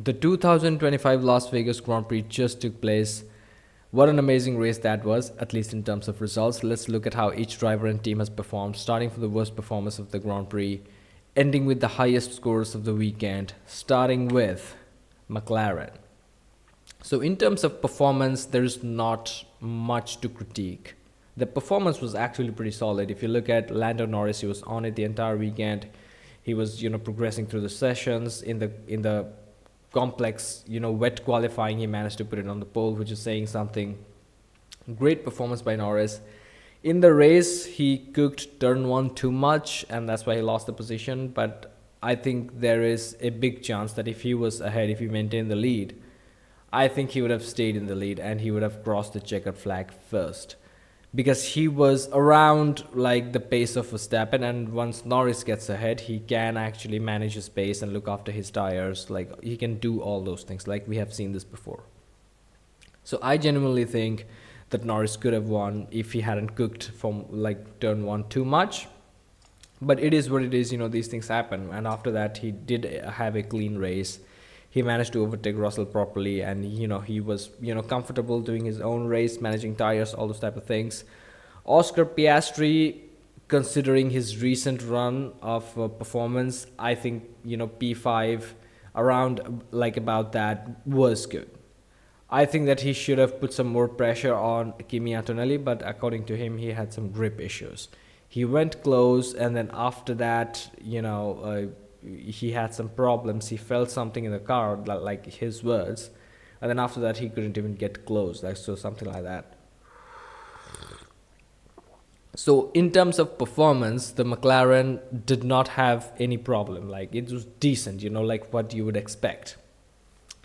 The 2025 Las Vegas Grand Prix just took place. What an amazing race that was, at least in terms of results. Let's look at how each driver and team has performed, starting from the worst performance of the Grand Prix, ending with the highest scores of the weekend, starting with McLaren. So in terms of performance, there is not much to critique. The performance was actually pretty solid. If you look at Lando Norris, he was on it the entire weekend. He was, progressing through the sessions in the complex, wet qualifying. He managed to put it on the pole, which is saying something. Great performance by Norris. In the race, he cooked turn one too much, and that's why he lost the position. But I think there is a big chance that if he was ahead, if he maintained the lead, I think he would have stayed in the lead and he would have crossed the checkered flag first, because he was around like the pace of Verstappen, and once Norris gets ahead, he can actually manage his pace and look after his tires. Like, he can do all those things, like we have seen this before. So I genuinely think that Norris could have won if he hadn't cooked from like turn one too much. But it is what it is, these things happen. And after that, he did have a clean race. He managed to overtake Russell properly, and he was comfortable doing his own race, managing tires, all those type of things. Oscar Piastri, considering his recent run of performance, I think P5 around like about that was good. I think that he should have put some more pressure on Kimi Antonelli, but according to him, he had some grip issues. He went close, and then after that, he had some problems. He felt something in the car, like his words, and then after that he couldn't even get close, like so something like that. So in terms of performance, the McLaren did not have any problem. Like, it was decent, like what you would expect.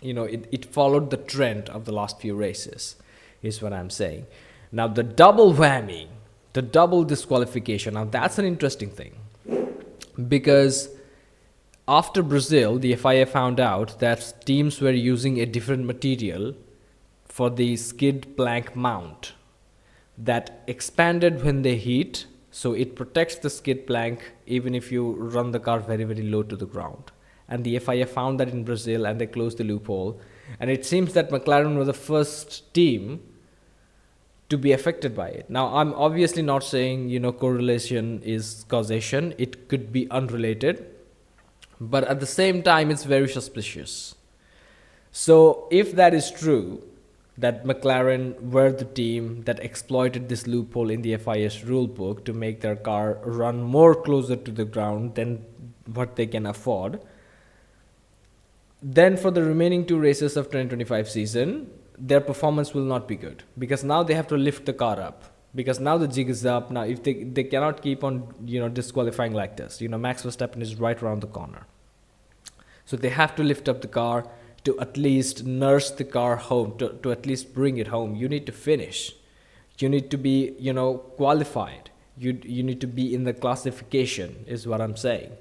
It followed the trend of the last few races, is what I'm saying. Now the double whammy, the double disqualification, now that's an interesting thing, because after Brazil, the FIA found out that teams were using a different material for the skid plank mount that expanded when they heat, so it protects the skid plank even if you run the car very, very low to the ground. And the FIA found that in Brazil, and they closed the loophole. And it seems that McLaren was the first team to be affected by it. Now, I'm obviously not saying, correlation is causation. It could be unrelated. But at the same time, it's very suspicious. So if that is true, that McLaren were the team that exploited this loophole in the FIA's rule book to make their car run more closer to the ground than what they can afford, then for the remaining two races of 2025 season, their performance will not be good, because now they have to lift the car up. Because now the jig is up. Now, if they cannot keep on, disqualifying like this. Max Verstappen is right around the corner. So they have to lift up the car to at least nurse the car home, to at least bring it home. You need to finish. You need to be, qualified. You need to be in the classification, is what I'm saying.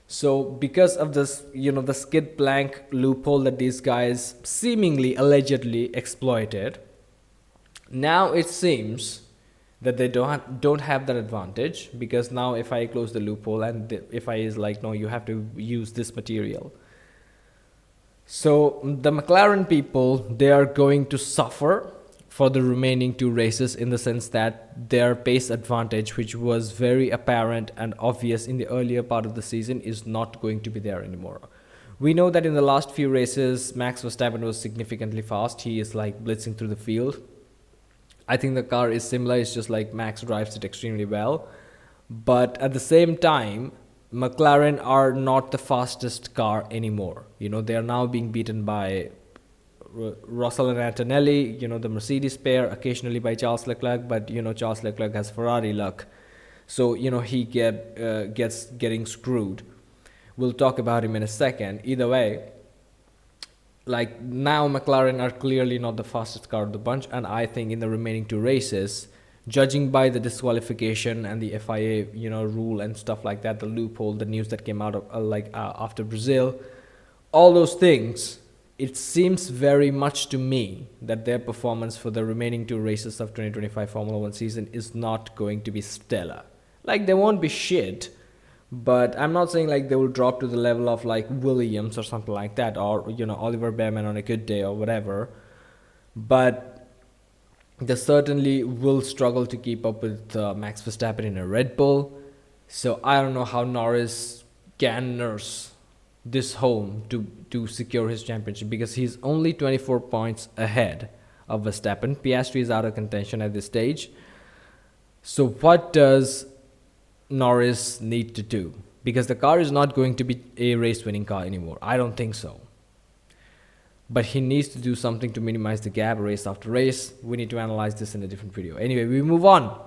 So because of this, the skid plank loophole that these guys seemingly, allegedly exploited, now it seems that they don't have that advantage, because now FIA closed the loophole, and the FIA is like, no, you have to use this material. So the McLaren people, they are going to suffer for the remaining two races, in the sense that their pace advantage, which was very apparent and obvious in the earlier part of the season, is not going to be there anymore. We know that in the last few races, Max Verstappen was significantly fast. He is like blitzing through the field. I think the car is similar. It's just like Max drives it extremely well. But at the same time, McLaren are not the fastest car anymore. They are now being beaten by Russell and Antonelli, the Mercedes pair, occasionally by Charles Leclerc. But, Charles Leclerc has Ferrari luck. So, he gets getting screwed. We'll talk about him in a second. Either way, like, now McLaren are clearly not the fastest car of the bunch, and I think in the remaining two races, judging by the disqualification and the FIA, rule and stuff like that, the loophole, the news that came out of after Brazil, all those things, it seems very much to me that their performance for the remaining two races of 2025 Formula 1 season is not going to be stellar. Like, they won't be shit, But I'm not saying like they will drop to the level of like Williams or something like that, or Oliver Bearman on a good day or whatever. But they certainly will struggle to keep up with Max Verstappen in a Red Bull. So I don't know how Norris can nurse this home to secure his championship, because he's only 24 points ahead of Verstappen. Piastri is out of contention at this stage. So what does Norris need to do? Because the car is not going to be a race winning car anymore. I don't think so. But he needs to do something to minimize the gap race after race. We need to analyze this in a different video. Anyway, we move on.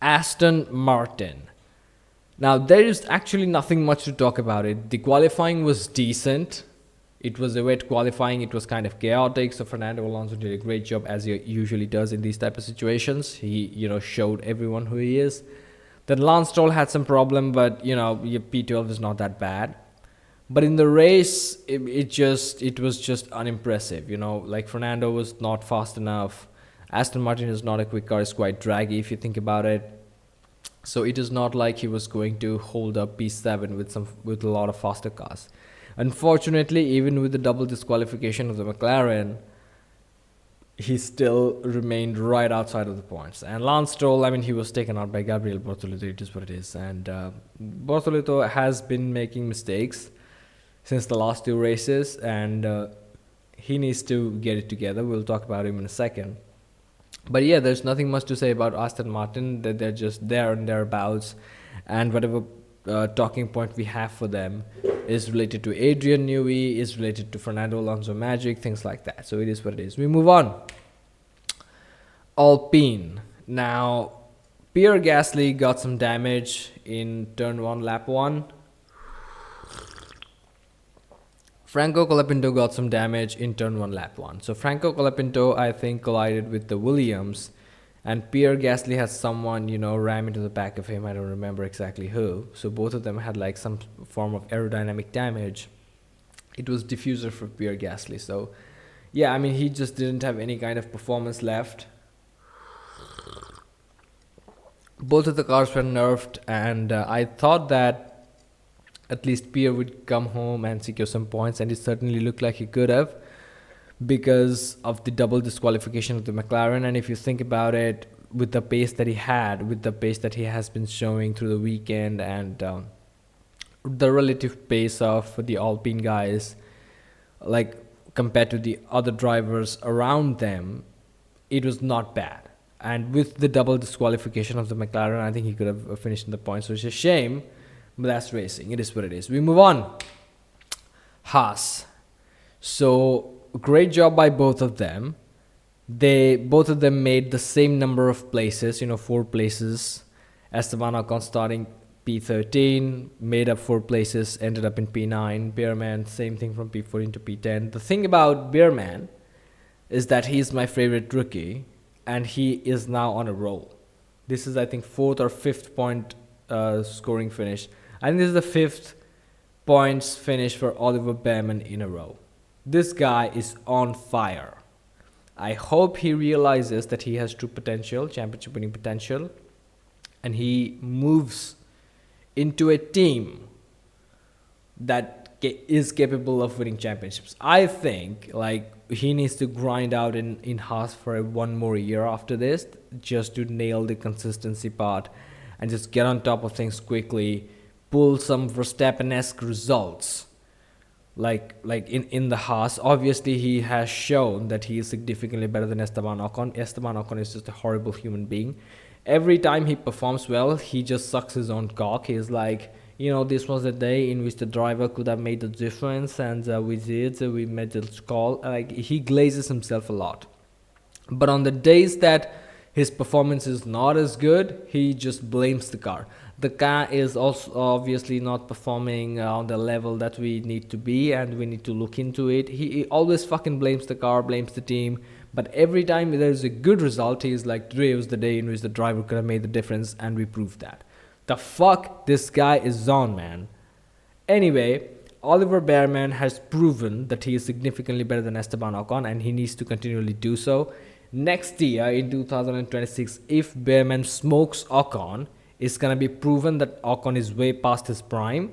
Aston Martin. Now, there is actually nothing much to talk about it. The qualifying was decent. It was a wet qualifying. It was kind of chaotic. So Fernando Alonso did a great job, as he usually does in these type of situations. He, showed everyone who he is. Then Lance Stroll had some problem, but your P12 is not that bad. But in the race, it was just unimpressive. Like Fernando was not fast enough. Aston Martin is not a quick car; it's quite draggy if you think about it. So it is not like he was going to hold up P7 with a lot of faster cars. Unfortunately, even with the double disqualification of the McLaren, he still remained right outside of the points. And Lance Stroll, he was taken out by Gabriel Bortoleto. It is what it is. And Bortoleto has been making mistakes since the last two races, and he needs to get it together. We'll talk about him in a second. But yeah, there's nothing much to say about Aston Martin. That they're just there and thereabouts, and whatever talking point we have for them is related to Adrian Newey, is related to Fernando Alonso magic, things like that. So it is what it is. We move on. Alpine. Now, Pierre Gasly got some damage in turn 1, lap 1. Franco Colapinto got some damage in turn 1, lap 1. So Franco Colapinto, I think, collided with the Williams, and Pierre Gasly has someone, ram into the back of him. I don't remember exactly who. So both of them had like some form of aerodynamic damage. It was diffuser for Pierre Gasly. So yeah, he just didn't have any kind of performance left. Both of the cars were nerfed, and I thought that at least Pierre would come home and secure some points, and it certainly looked like he could have, because of the double disqualification of the McLaren. And if you think about it, with the pace that he had, with the pace that he has been showing through the weekend, and the relative pace of the Alpine guys, like compared to the other drivers around them, it was not bad. And with the double disqualification of the McLaren, I think he could have finished in the points, which is a shame. But that's racing. It is what it is. We move on. Haas. So great job by both of them. Both of them made the same number of places, 4 places. Esteban Ocon starting P13, made up 4 places, ended up in P9. Bearman, same thing from P14 to P10. The thing about Bearman is that he's my favorite rookie, and he is now on a roll. This is, I think, 4th or 5th point scoring finish. I think this is the 5th points finish for Oliver Bearman in a row. This guy is on fire. I hope he realizes that he has true potential, championship winning potential, and he moves into a team that is capable of winning championships. I think he needs to grind out in Haas for one more year after this, just to nail the consistency part and just get on top of things quickly, pull some Verstappen-esque results. Like in the Haas, obviously he has shown that he is significantly better than Esteban Ocon. Esteban Ocon is just a horrible human being. Every time he performs well, he just sucks his own cock. He's like, this was the day in which the driver could have made the difference, and we made the call. He glazes himself a lot. But on the days that his performance is not as good, he just blames the car. The car is also obviously not performing on the level that we need to be, and we need to look into it. He always fucking blames the car, blames the team. But every time there's a good result, he's like, today was the day in which the driver could have made the difference, and we proved that. The fuck this guy is on, man. Anyway, Oliver Bearman has proven that he is significantly better than Esteban Ocon, and he needs to continually do so. Next year, in 2026, if Bearman smokes Ocon, it's going to be proven that Ocon is way past his prime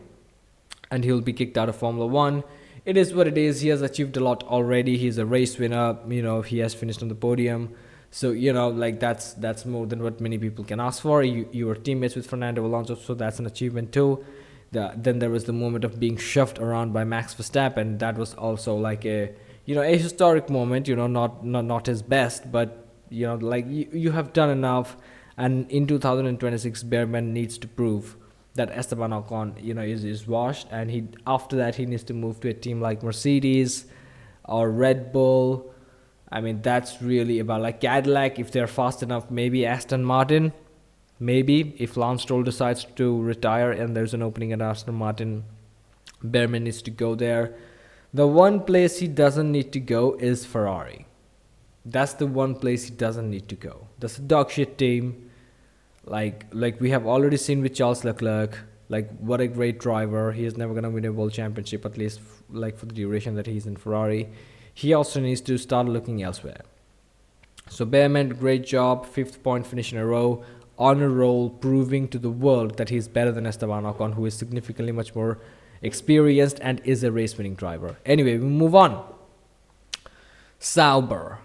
and he'll be kicked out of Formula One. It is what it is. He has achieved a lot already. He's a race winner. He has finished on the podium. So, like that's more than what many people can ask for. You were teammates with Fernando Alonso, so that's an achievement too. Then there was the moment of being shoved around by Max Verstappen. That was also like a historic moment. Not his best, but like you have done enough. And in 2026, Bearman needs to prove that Esteban Ocon, is washed, and after that he needs to move to a team like Mercedes or Red Bull. I mean, that's really about like Cadillac if they're fast enough. Maybe Aston Martin. Maybe if Lance Stroll decides to retire and there's an opening at Aston Martin, Bearman needs to go there. The one place he doesn't need to go is Ferrari. That's the one place he doesn't need to go. That's a dog shit team. Like we have already seen with Charles Leclerc. Like, what a great driver. He is never gonna win a world championship, at least like for the duration that he's in Ferrari. He also needs to start looking elsewhere. So Bearman, great job. 5th point finish in a row. On a roll, proving to the world that he's better than Esteban Ocon, who is significantly much more experienced and is a race winning driver. Anyway, we move on. Sauber.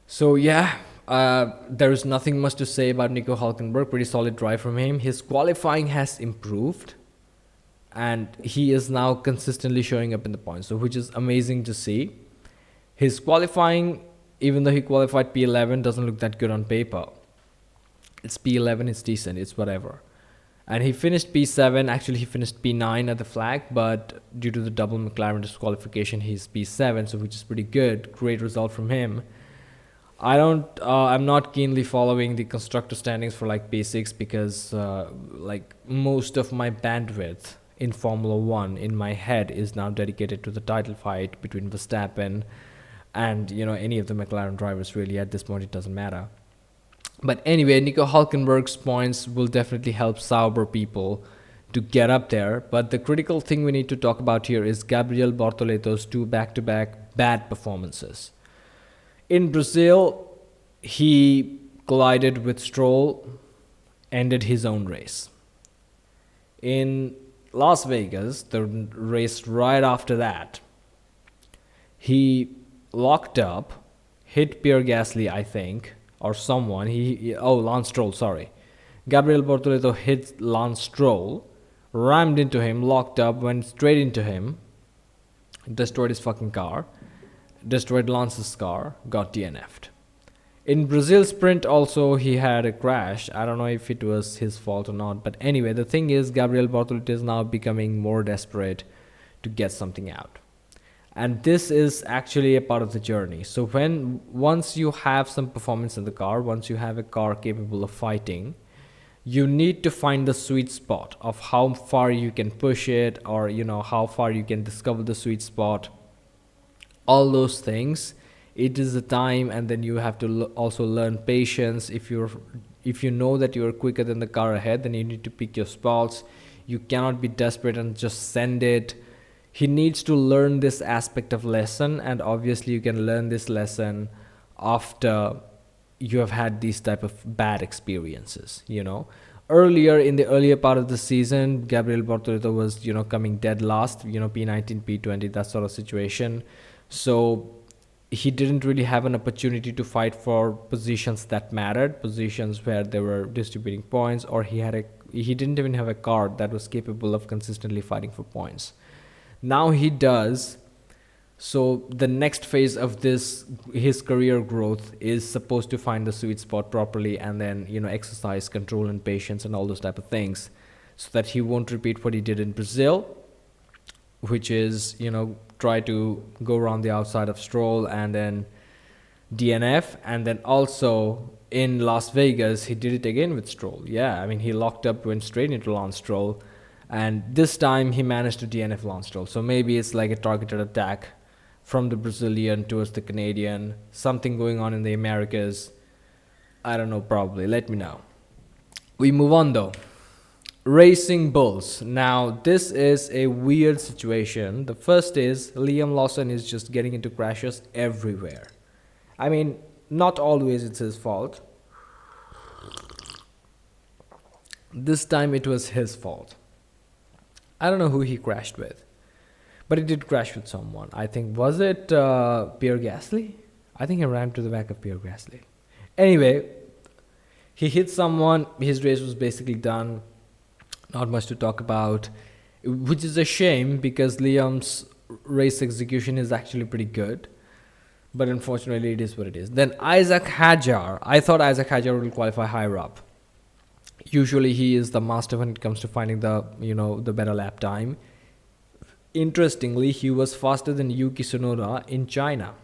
So yeah, there is nothing much to say about Nico Hülkenberg. Pretty solid drive from him. His qualifying has improved, and he is now consistently showing up in the points, so which is amazing to see. His qualifying, even though he qualified P11, doesn't look that good on paper. It's P11, it's decent, it's whatever. And he finished P7. Actually, he finished P9 at the flag, but due to the double McLaren disqualification, he's P7, so which is pretty good. Great result from him. I'm not keenly following the constructor standings for like P6 because like most of my bandwidth in Formula One in my head is now dedicated to the title fight between Verstappen and any of the McLaren drivers. Really, at this point, it doesn't matter. But anyway, Nico Hülkenberg's points will definitely help Sauber people to get up there. But the critical thing we need to talk about here is Gabriel Bortoleto's 2 back-to-back bad performances. In Brazil, he collided with Stroll, ended his own race. In Las Vegas, the race right after that, he locked up, hit Pierre Gasly, I think, or someone. Lance Stroll, sorry. Gabriel Bortoleto hit Lance Stroll, rammed into him, locked up, went straight into him, destroyed his fucking car, destroyed Lance's car, got DNF'd. In Brazil sprint also, he had a crash. I don't know if it was his fault or not, but anyway, the thing is, Gabriel Bortoleto is now becoming more desperate to get something out. And this is actually a part of the journey. So once you have some performance in the car, once you have a car capable of fighting, you need to find the sweet spot of how far you can push it, or how far you can discover the sweet spot. All those things. It is the time, and then you have to also learn patience. If you know that you are quicker than the car ahead, then you need to pick your spots. You cannot be desperate and just send it. He needs to learn this aspect of lesson, and obviously you can learn this lesson after you have had these type of bad experiences. Earlier in the earlier part of the season, Gabriel Bortoleto was coming dead last, P19, P20, that sort of situation. So he didn't really have an opportunity to fight for positions that mattered, positions where they were distributing points, or he didn't even have a car that was capable of consistently fighting for points. Now he does. So the next phase of his career growth is supposed to find the sweet spot properly, and then exercise control and patience and all those type of things, so that he won't repeat what he did in Brazil, which is try to go around the outside of Stroll and then DNF. And then also in Las Vegas, he did it again with Stroll. He locked up, went straight into Lance Stroll, and this time he managed to DNF Lance Stroll. So maybe it's like a targeted attack from the Brazilian towards the Canadian, something going on in the Americas. I don't know, probably. Let me know. We move on though. Racing Bulls. Now, this is a weird situation. The first is Liam Lawson is just getting into crashes everywhere. I mean, not always it's his fault. This time it was his fault. I don't know who he crashed with, but he did crash with someone. I think, was it Pierre Gasly? I think he ran to the back of Pierre Gasly. Anyway, he hit someone. His race was basically done. Not much to talk about, which is a shame because Liam's race execution is actually pretty good. But unfortunately, it is what it is. Then Isaac Hadjar. I thought Isaac Hadjar will qualify higher up. Usually, he is the master when it comes to finding the better lap time. Interestingly, he was faster than Yuki Tsunoda in China.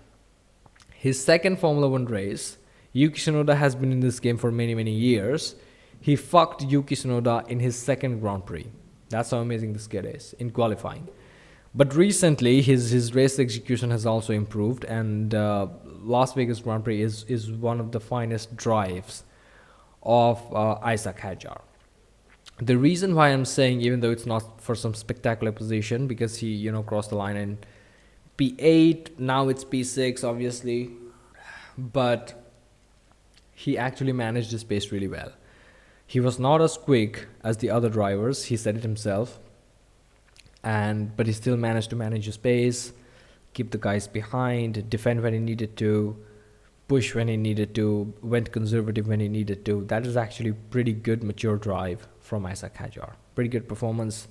His second Formula One race. Yuki Tsunoda has been in this game for many, many years. He fucked Yuki Tsunoda in his second Grand Prix. That's how amazing this kid is in qualifying. But recently, his race execution has also improved, and Las Vegas Grand Prix is one of the finest drives of Isaac Hadjar. The reason why I'm saying, even though it's not for some spectacular position, because he crossed the line in P8, now it's P6, obviously, but he actually managed his pace really well. He was not as quick as the other drivers, he said it himself, but he still managed to manage his pace, keep the guys behind, defend when he needed to, push when he needed to, went conservative when he needed to. That is actually pretty good mature drive from Isaac Hadjar. Pretty good performance.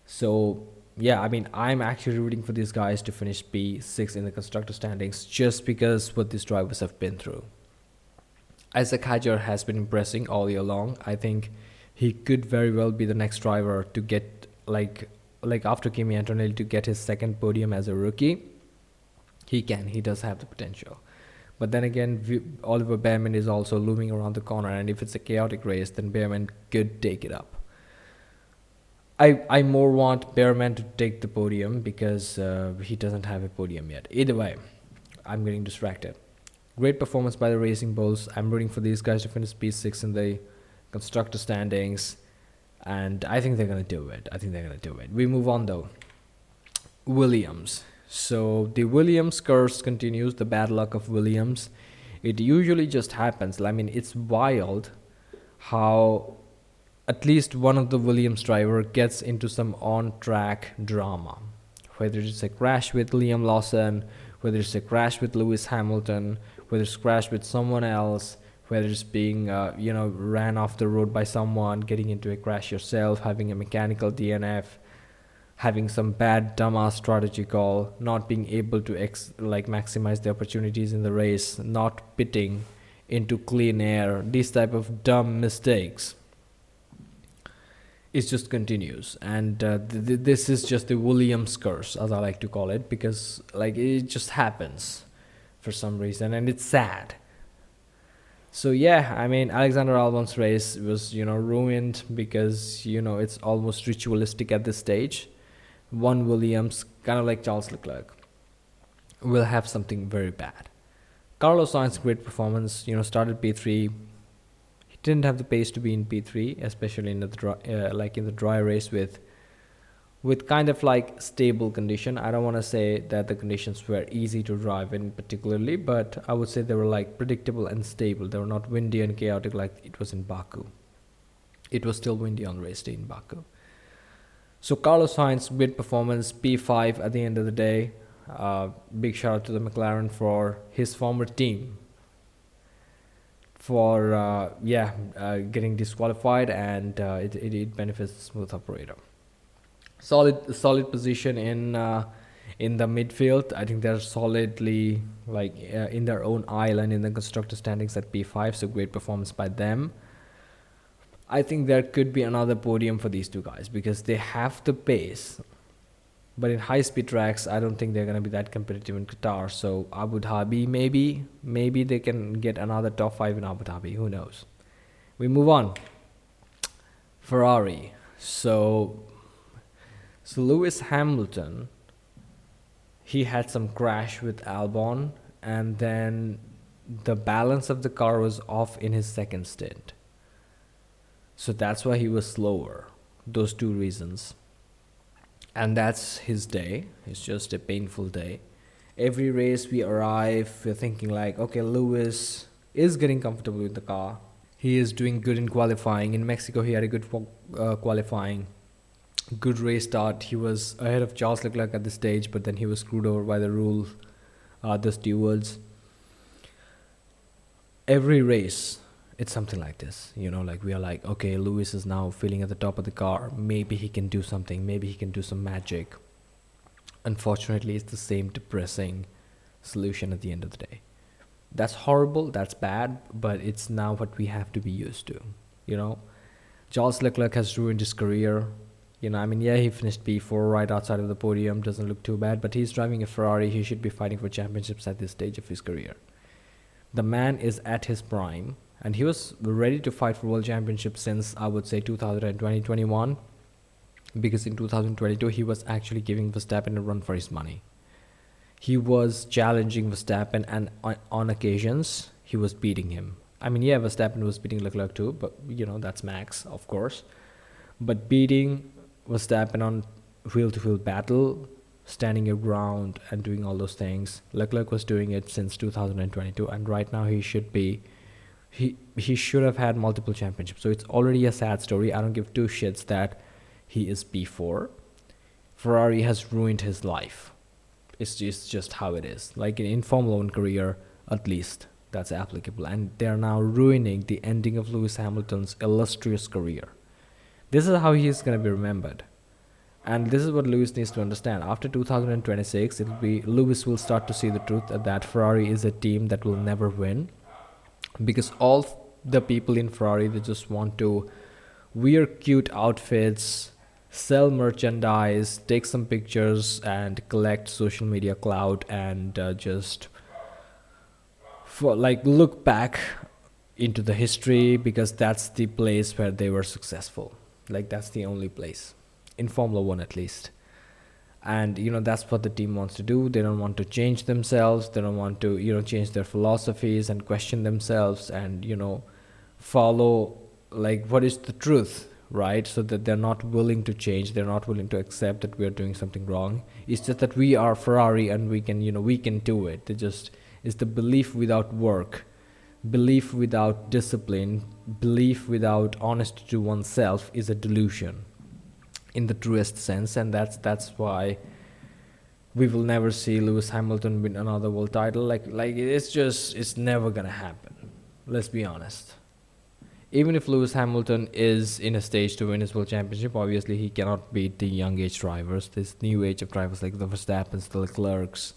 So yeah, I mean, I'm actually rooting for these guys to finish P6 in the constructor standings just because what these drivers have been through. Isaac Hadjar has been impressing all year long. I think he could very well be the next driver to get like after Kimi Antonelli to get his second podium as a rookie. He does have the potential. But then again, Oliver Bearman is also looming around the corner, and if it's a chaotic race, then Bearman could take it up. I more want Bearman to take the podium because he doesn't have a podium yet. Either way, I'm getting distracted. Great performance by the Racing Bulls. I'm rooting for these guys to finish P6 in the constructor standings, and I think they're going to do it. We move on though. Williams. So the Williams curse continues, the bad luck of Williams. It usually just happens. I mean, it's wild how at least one of the Williams driver gets into some on-track drama. Whether it's a crash with Liam Lawson, whether it's a crash with Lewis Hamilton, whether it's a crash with someone else, whether it's being ran off the road by someone, getting into a crash yourself, having a mechanical DNF, having some bad dumbass strategy call, not being able to maximize the opportunities in the race, not pitting into clean air, these type of dumb mistakes. It just continues, and this is just the Williams curse, as I like to call it, because it just happens for some reason, and it's sad. So yeah, I mean, Alexander Albon's race was ruined because it's almost ritualistic at this stage. One Williams, kind of like Charles Leclerc, will have something very bad. Carlos Sainz, great performance. Started P3. He didn't have the pace to be in P3, especially in the dry race with kind of stable condition. I don't want to say that the conditions were easy to drive in particularly, but I would say they were predictable and stable. They were not windy and chaotic like it was in Baku. It was still windy on race day in Baku. So Carlos Sainz, great performance, P5 at the end of the day. Big shout out to the McLaren for his former team for getting disqualified, and it benefits the smooth operator. Solid position in the midfield. I think they're solidly in their own island in the constructor standings at P5. So great performance by them. I think there could be another podium for these two guys because they have the pace. But in high-speed tracks, I don't think they're going to be that competitive in Qatar. So Abu Dhabi, maybe they can get another top 5 in Abu Dhabi. Who knows? We move on. Ferrari. So Lewis Hamilton, he had some crash with Albon, and then the balance of the car was off in his second stint. So that's why he was slower. Those two reasons. And that's his day. It's just a painful day. Every race we arrive, we're thinking okay, Lewis is getting comfortable with the car. He is doing good in qualifying. In Mexico, he had a good qualifying, good race start. He was ahead of Charles Leclerc at this stage, but then he was screwed over by the stewards. Every race, it's something like this. Like we are like, okay, Lewis is now feeling at the top of the car. Maybe he can do something. Maybe he can do some magic. Unfortunately, it's the same depressing solution at the end of the day. That's horrible, that's bad, but it's now what we have to be used to. Charles Leclerc has ruined his career. Yeah, he finished P4 right outside of the podium, doesn't look too bad, but he's driving a Ferrari. He should be fighting for championships at this stage of his career. The man is at his prime, and he was ready to fight for world championships since, I would say, 2020-21, because in 2022 he was actually giving Verstappen a run for his money. He was challenging Verstappen, and on occasions, he was beating him. Yeah, Verstappen was beating Leclerc too, but, that's Max, of course. But beating Verstappen on wheel-to-wheel battle, standing your ground, and doing all those things, Leclerc was doing it since 2022, and right now he should have had multiple championships. So it's already a sad story. I don't give two shits that he is P4. Ferrari has ruined his life. It's just how it is. Like in Formula 1 career, at least, that's applicable. And they're now ruining the ending of Lewis Hamilton's illustrious career. This is how he is going to be remembered. And this is what Lewis needs to understand. After 2026, Lewis will start to see the truth that Ferrari is a team that will never win. Because all the people in Ferrari, they just want to wear cute outfits, sell merchandise, take some pictures, and collect social media clout, and just look back into the history, because that's the place where they were successful. That's the only place in Formula 1, at least. And that's what the team wants to do. They don't want to change themselves. They don't want to change their philosophies and question themselves, and follow what is the truth, right? So that they're not willing to change. They're not willing to accept that we're doing something wrong. It's just that we are Ferrari and we can do it. It's the belief without work, belief without discipline, belief without honesty to oneself is a delusion in the truest sense. And that's why we will never see Lewis Hamilton win another world title. It's never gonna happen. Let's be honest. Even if Lewis Hamilton is in a stage to win his world championship, obviously he cannot beat the young age drivers, this new age of drivers like the Verstappens, the Leclercs.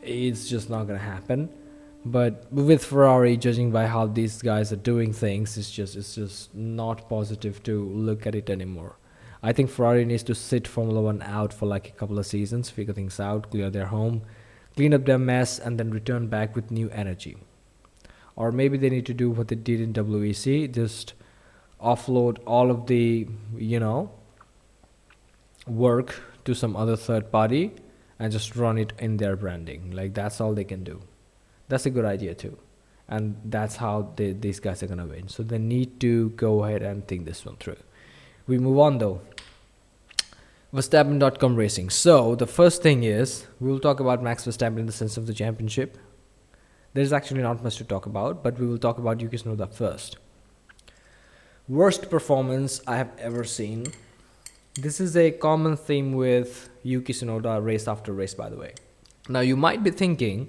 It's just not going to happen. But with Ferrari, judging by how these guys are doing things, it's just not positive to look at it anymore. I think Ferrari needs to sit Formula 1 out for a couple of seasons, figure things out, clear their home, clean up their mess, and then return back with new energy. Or maybe they need to do what they did in WEC, just offload all of the, work to some other third party and just run it in their branding. That's all they can do. That's a good idea too. And that's how these guys are going to win. So they need to go ahead and think this one through. We move on though. Verstappen.com Racing. So the first thing is, we'll talk about Max Verstappen in the sense of the championship. There's actually not much to talk about, but we will talk about Yuki Tsunoda first. Worst performance I have ever seen. This is a common theme with Yuki Tsunoda race after race, by the way. Now you might be thinking,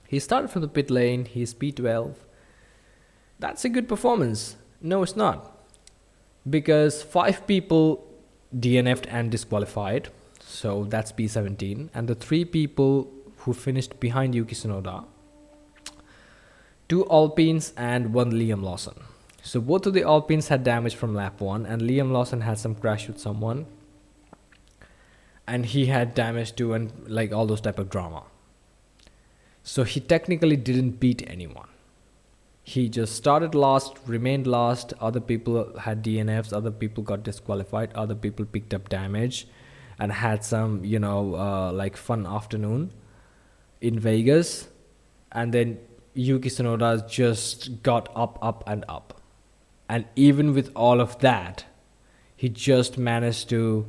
he started from the pit lane, he's P12. That's a good performance. No, it's not. Because 5 people DNF'd and disqualified, so that's P17. And the 3 people who finished behind Yuki Tsunoda, 2 Alpines and 1 Liam Lawson. So both of the Alpines had damage from lap 1, and Liam Lawson had some crash with someone, and he had damage too, and all those type of drama. So he technically didn't beat anyone. He just started last, remained last. Other people had DNFs, other people got disqualified, other people picked up damage and had some fun afternoon in Vegas. And then Yuki Tsunoda just got up and up. And even with all of that, he just managed to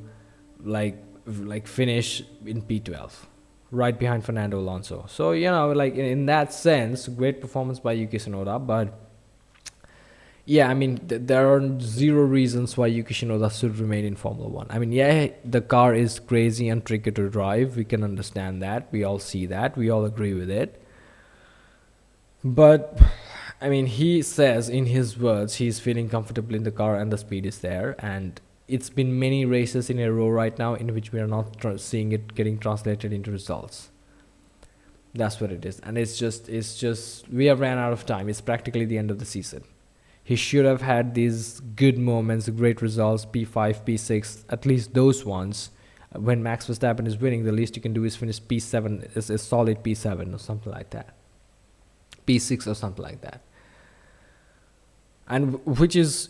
finish in P12. right behind Fernando Alonso. So, like in that sense, great performance by Yuki Tsunoda. But yeah, I mean, there are zero reasons why Yuki Tsunoda should remain in Formula One. I mean, yeah, the car is crazy and tricky to drive. We can understand that. We all see that. We all agree with it. But I mean, he says in his words he's feeling comfortable in the car and the speed is there. And it's been many races in a row right now in which we are not seeing it getting translated into results. That's what it is. And it's just we have ran out of time. It's practically the end of the season. He should have had these good moments, great results, P5, P6, at least those ones. When Max Verstappen is winning, the least you can do is finish P7, is a solid P7 or something like that. P6 or something like that. And which is,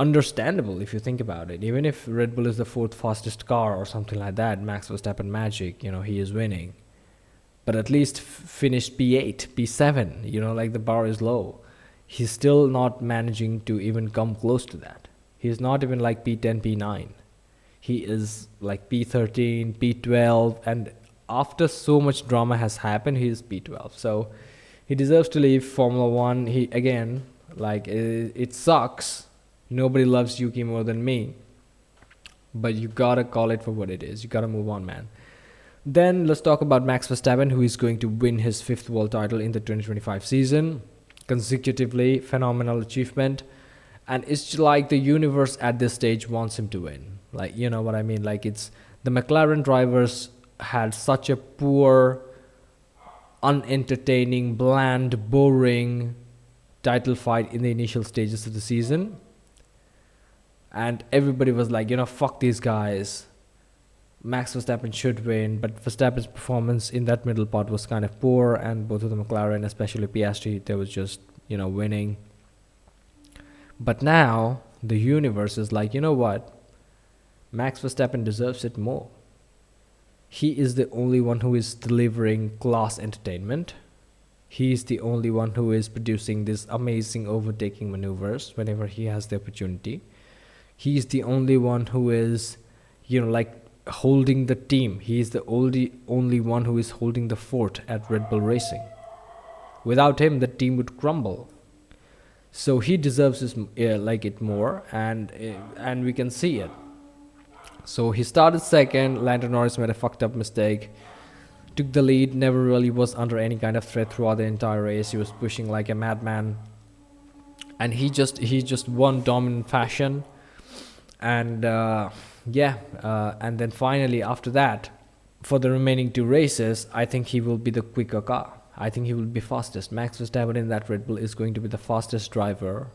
understandable if you think about it. Even if Red Bull is the fourth fastest car or something like that, Max Verstappen magic, he is winning. But at least finished P8, P7, like the bar is low. He's still not managing to even come close to that. He's not even like P10, P9. He is like P13, P12, and after so much drama has happened, he is P12. So he deserves to leave Formula One. It sucks. Nobody loves Yuki more than me. But you gotta call it for what it is. You gotta move on, man. Then let's talk about Max Verstappen, who is going to win his 5th world title in the 2025 season. Consecutively, phenomenal achievement. And it's like the universe at this stage wants him to win. Like, you know what I mean? Like, it's the McLaren drivers had such a poor, unentertaining, bland, boring title fight in the initial stages of the season. And everybody was like, fuck these guys. Max Verstappen should win, but Verstappen's performance in that middle part was kind of poor, and both of the McLaren, especially Piastri, they was just, winning. But now, the universe is like, you know what? Max Verstappen deserves it more. He is the only one who is delivering class entertainment. He is the only one who is producing these amazing overtaking maneuvers whenever he has the opportunity. He is the only one who is, holding the team. He is the only one who is holding the fort at Red Bull Racing. Without him, the team would crumble. So he deserves it more, and we can see it. So he started second. Lando Norris made a fucked up mistake. Took the lead. Never really was under any kind of threat throughout the entire race. He was pushing like a madman, and he just won dominant fashion. And and then finally after that, for the remaining 2 races, I think he will be the quicker car. I think he will be fastest. Max Verstappen in that Red Bull is going to be the fastest driver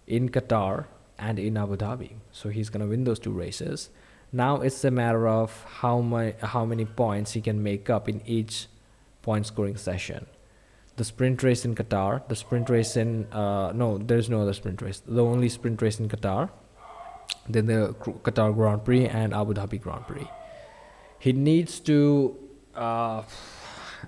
in Qatar and in Abu Dhabi. So he's going to win those 2 races. Now it's a matter of how many points he can make up in each point scoring session. The sprint race in Qatar, the sprint race in there's no other sprint race. The only sprint race in Qatar, then the Qatar Grand Prix and Abu Dhabi Grand Prix. He needs to,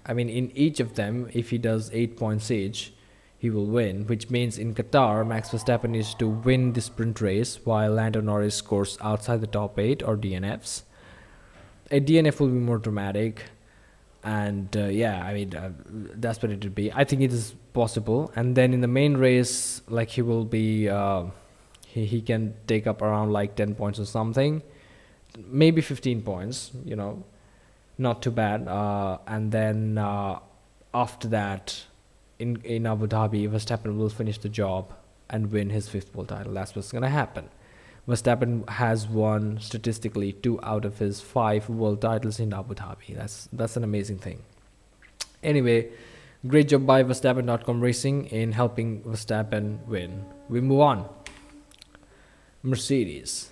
in each of them, if he does 8 points each, he will win, which means in Qatar, Max Verstappen needs to win the sprint race while Lando Norris scores outside the top 8 or DNFs. A DNF will be more dramatic, and that's what it would be. I think it is possible. And then in the main race, he will be... He can take up around 10 points or something, maybe 15 points, not too bad. And then after that, in Abu Dhabi, Verstappen will finish the job and win his 5th world title. That's what's going to happen. Verstappen has won statistically 2 out of his 5 world titles in Abu Dhabi. That's an amazing thing. Anyway, great job by Verstappen.com Racing in helping Verstappen win. We move on. Mercedes.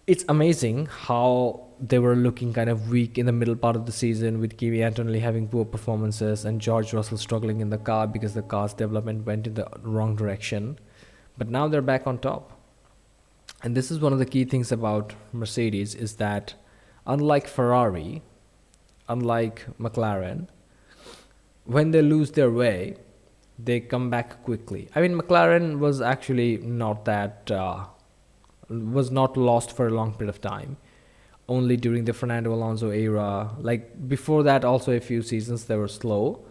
It's amazing how they were looking kind of weak in the middle part of the season, with Kimi Antonelli having poor performances and George Russell struggling in the car because the car's development went in the wrong direction. But now they're back on top. And this is one of the key things about Mercedes, is that unlike Ferrari, unlike McLaren, when they lose their way, they come back quickly. McLaren was actually not that was not lost for a long period of time only during the Fernando Alonso era. Like before that, also a few seasons they were slow,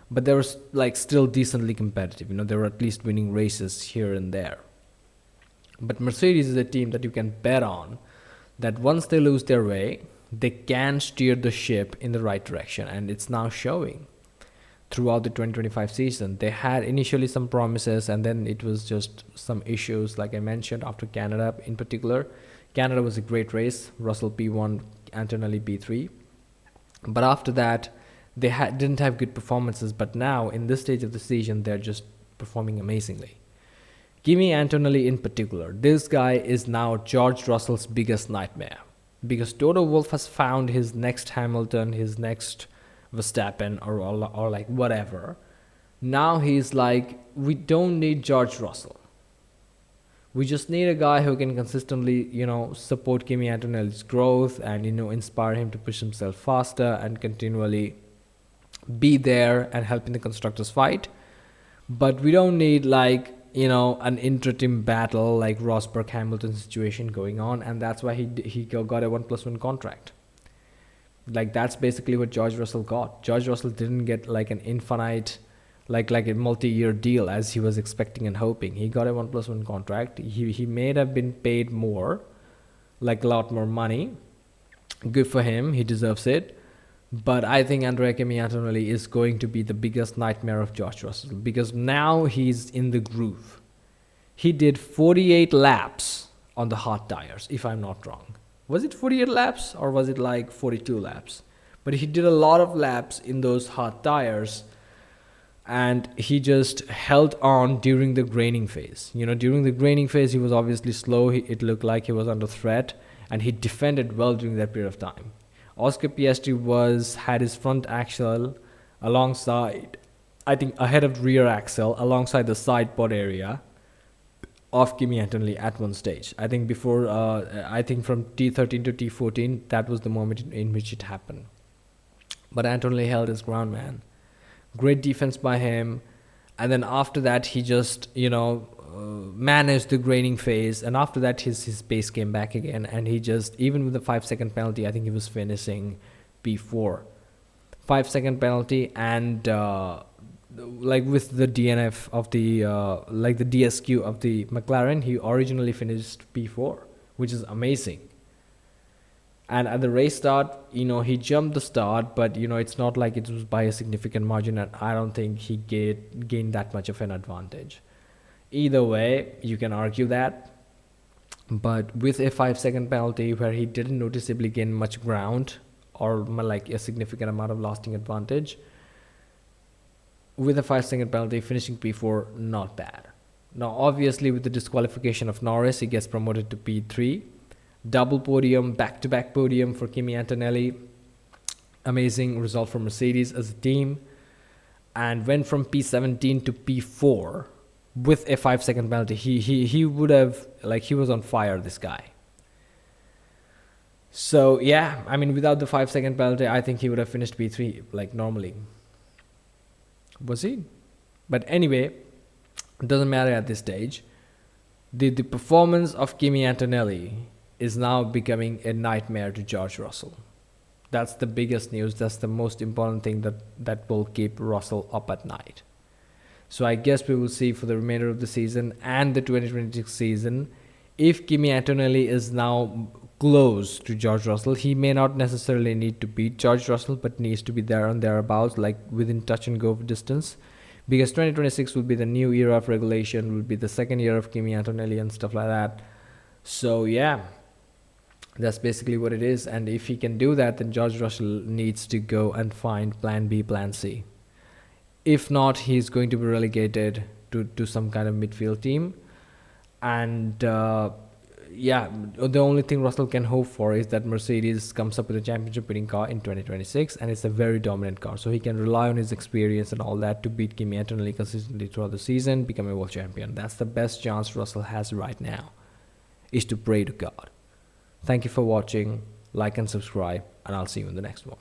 but they were like still decently competitive. They were at least winning races here and there. But Mercedes is a team that you can bet on that once they lose their way, they can steer the ship in the right direction, and it's now showing throughout the 2025 season. They had initially some promises, and then it was just some issues, like I mentioned, after Canada in particular. Canada was a great race. Russell P1, Antonelli P3. But after that, they didn't have good performances. But now, in this stage of the season, they're just performing amazingly. Kimi Antonelli in particular, this guy is now George Russell's biggest nightmare. Because Toto Wolff has found his next Hamilton, his next Verstappen, or like whatever. Now he's like, we don't need George Russell. We just need a guy who can consistently, support Kimi Antonelli's growth and, inspire him to push himself faster and continually be there and help in the constructors fight. But we don't need an intra-team battle like Rosberg Hamilton situation going on, and that's why he got a 1+1 contract. Like that's basically what George Russell got. George Russell didn't get like an infinite, like a multi-year deal as he was expecting and hoping. He got a 1+1 contract. He may have been paid more, like a lot more money. Good for him. He deserves it. But I think Andrea Kimi Antonelli is going to be the biggest nightmare of George Russell, because now he's in the groove. He did 48 laps on the hot tires, if I'm not wrong. Was it 48 laps or was it like 42 laps? But he did a lot of laps in those hot tires, and he just held on during the graining phase. During the graining phase, he was obviously slow. It looked like he was under threat, and he defended well during that period of time. Oscar Piastri had his front axle alongside, I think ahead of the rear axle, alongside the side pod area of Kimi Antonelli at one stage. I think before, I think from T13 to T14, that was the moment in which it happened. But Antonelli held his ground, man. Great defense by him. And then after that, he just, managed the graining phase, and after that his pace came back again, and he just, even with the 5-second penalty, I think he was finishing P4. 5-second penalty, and like with the DNF of the the DSQ of the McLaren, he originally finished P4, which is amazing. And at the race start, he jumped the start, but it's not like it was by a significant margin, and I don't think he gained that much of an advantage. Either way, you can argue that, but with a 5-second penalty where he didn't noticeably gain much ground or like a significant amount of lasting advantage, with a 5-second penalty finishing P4, not bad. Now obviously with the disqualification of Norris, he gets promoted to P3. Double podium, back-to-back podium for Kimi Antonelli. Amazing result for Mercedes as a team, and went from P17 to P4 with a 5-second penalty. He would have, he was on fire, this guy. So yeah, without the 5-second penalty, I think he would have finished P3 like normally. Was he? But anyway, it doesn't matter at this stage. The performance of Kimi Antonelli is now becoming a nightmare to George Russell. That's the biggest news. That's the most important thing that will keep Russell up at night. So I guess we will see for the remainder of the season and the 2026 season, if Kimi Antonelli is now close to George Russell. He may not necessarily need to beat George Russell, but needs to be there and thereabouts, like within touch and go distance. Because 2026 will be the new era of regulation, will be the second year of Kimi Antonelli and stuff like that. So yeah, that's basically what it is. And if he can do that, then George Russell needs to go and find plan B, plan C. If not, he's going to be relegated to some kind of midfield team. And yeah, the only thing Russell can hope for is that Mercedes comes up with a championship winning car in 2026, and it's a very dominant car. So he can rely on his experience and all that to beat Kimi Antonelli consistently throughout the season, become a world champion. That's the best chance Russell has right now, is to pray to God. Thank you for watching. Like and subscribe, and I'll see you in the next one.